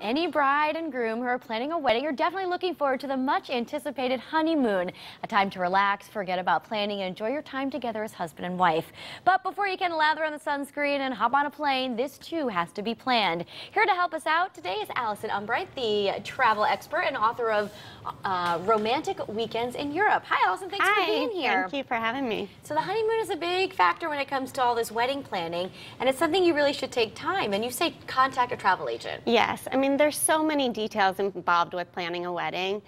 any bride and groom who are planning a wedding are definitely looking forward to the much anticipated honeymoon. A time to relax, forget about planning, and enjoy your time together as husband and wife. But before you can lather on the sunscreen and hop on a plane, this too has to be planned. Here to help us out today is Allison Umbircht, the travel expert and author of Romantic Weekends in Europe. Hi, Allison. Thanks for being here. Thank you for having me. So the honeymoon is a big factor when it comes to all this wedding planning, and it's something you really should take time. And you say contact a travel agent. Yes, I mean, there's so many details involved with planning a wedding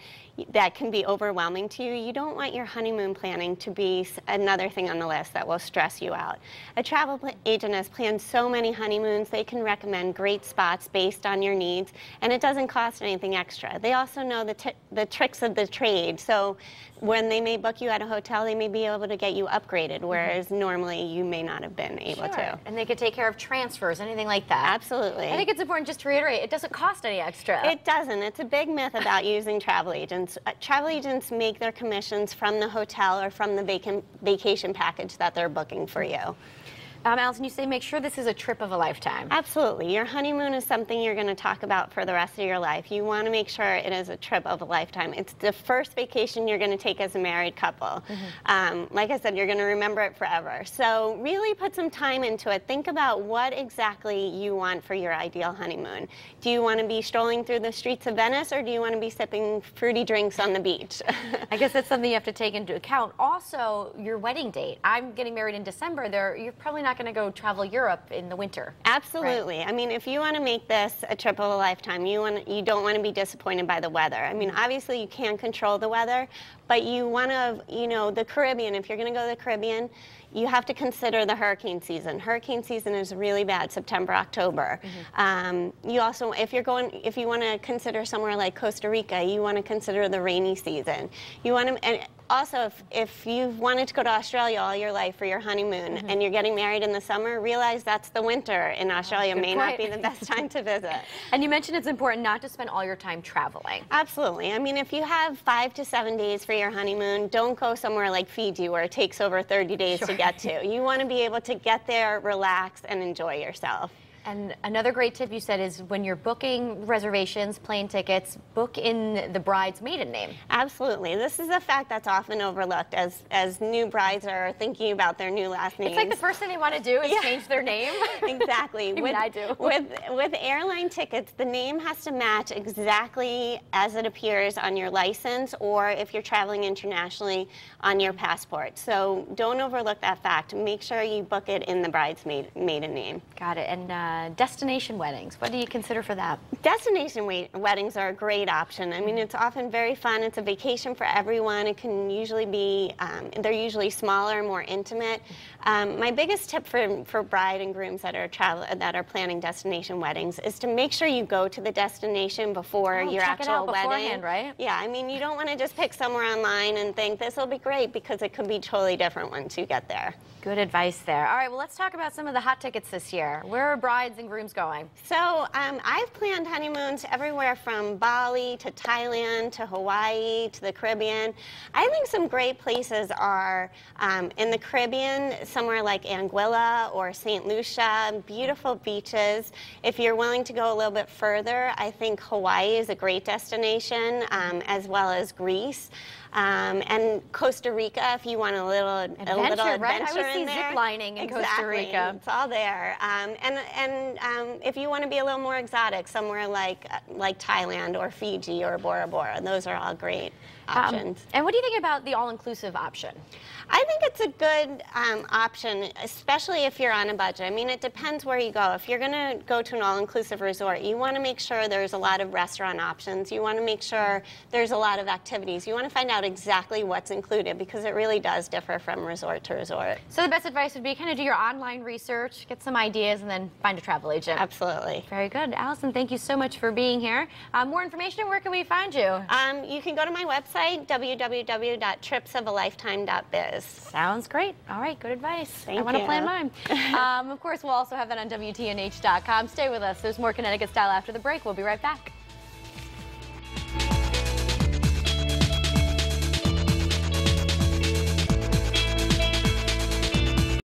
that can be overwhelming to you. You don't want your honeymoon planning to be another thing on the list that will stress you out. A travel agent has planned so many honeymoons. They can recommend great spots based on your needs, and it doesn't cost anything extra. They also know the tricks of the trade. So when they may book you at a hotel, they may be able to get you upgraded, whereas normally you may not have been able to. And they could take care of transfers, anything like that. Absolutely. I think it's important just to reiterate, it doesn't cost any extra. It doesn't. It's a big myth about using travel agents. Travel agents make their commissions from the hotel or from the vacation package that they're booking for you. Allison, you say make sure this is a trip of a lifetime. Absolutely. Your honeymoon is something you're going to talk about for the rest of your life. You want to make sure it is a trip of a lifetime. It's the first vacation you're going to take as a married couple. Like I said, you're going to remember it forever. So really put some time into it. Think about what exactly you want for your ideal honeymoon. Do you want to be strolling through the streets of Venice, or do you want to be sipping fruity drinks on the beach? I guess that's something you have to take into account. Also, your wedding date. I'm getting married in December. You're probably not going to go travel Europe in the winter. Absolutely. Right? I mean, if you want to make this a trip of a lifetime, you don't want to be disappointed by the weather. I mean, obviously you can't control the weather, but you want to, the Caribbean, if you're going to go to the Caribbean, you have to consider the hurricane season. Hurricane season is really bad, September, October. You also, if you want to consider somewhere like Costa Rica, you want to consider the rainy season. You want to, and also, if you've wanted to go to Australia all your life for your honeymoon and you're getting married in the summer, realize that's the winter in Australia. May not be the best time to visit. And you mentioned it's important not to spend all your time traveling. Absolutely. I mean, if you have 5 to 7 days for your honeymoon, don't go somewhere like Fiji where it takes over 30 days to get to. You want to be able to get there, relax, and enjoy yourself. And another great tip you said is when you're booking reservations, plane tickets, book in the bride's maiden name. Absolutely. This is a fact that's often overlooked as new brides are thinking about their new last names. It's like the first thing they want to do is change their name. Exactly. I do. With airline tickets, the name has to match exactly as it appears on your license, or if you're traveling internationally, on your passport. So don't overlook that fact. Make sure you book it in the bride's maiden name. Got it. And destination weddings, what do you consider for that? Destination weddings are a great option. I mean, it's often very fun. It's a vacation for everyone. It can usually be, they're usually smaller, more intimate. My biggest tip for bride and grooms that are planning destination weddings is to make sure you go to the destination before your actual wedding. Beforehand, right? Yeah, I mean, you don't want to just pick somewhere online and think this will be great, because it could be totally different once you get there. Good advice there. All right, well, let's talk about some of the hot tickets this year. Where are brides and grooms going? So I've planned honeymoons everywhere from Bali to Thailand to Hawaii to the Caribbean. I think some great places are in the Caribbean, somewhere like Anguilla or St. Lucia, beautiful beaches. If you're willing to go a little bit further, I think Hawaii is a great destination, as well as Greece. And Costa Rica, if you want a little adventure right? I would see in there. zip lining in Costa Rica. It's all there. And if you want to be a little more exotic, somewhere like Thailand or Fiji or Bora Bora, those are all great options. And what do you think about the all-inclusive option? I think it's a good option, especially if you're on a budget. I mean, it depends where you go. If you're going to go to an all-inclusive resort, you want to make sure there's a lot of restaurant options. You want to make sure there's a lot of activities. You want to find out exactly what's included, because it really does differ from resort to resort. So the best advice would be kind of do your online research, get some ideas, and then find a travel agent. Absolutely. Very good. Allison, thank you so much for being here. More information, where can we find you? You can go to my website, www.tripsofalifetime.biz. Sounds great. All right, good advice. Thank you. I want to plan mine. Of course, we'll also have that on WTNH.com. Stay with us. There's more Connecticut Style after the break. We'll be right back.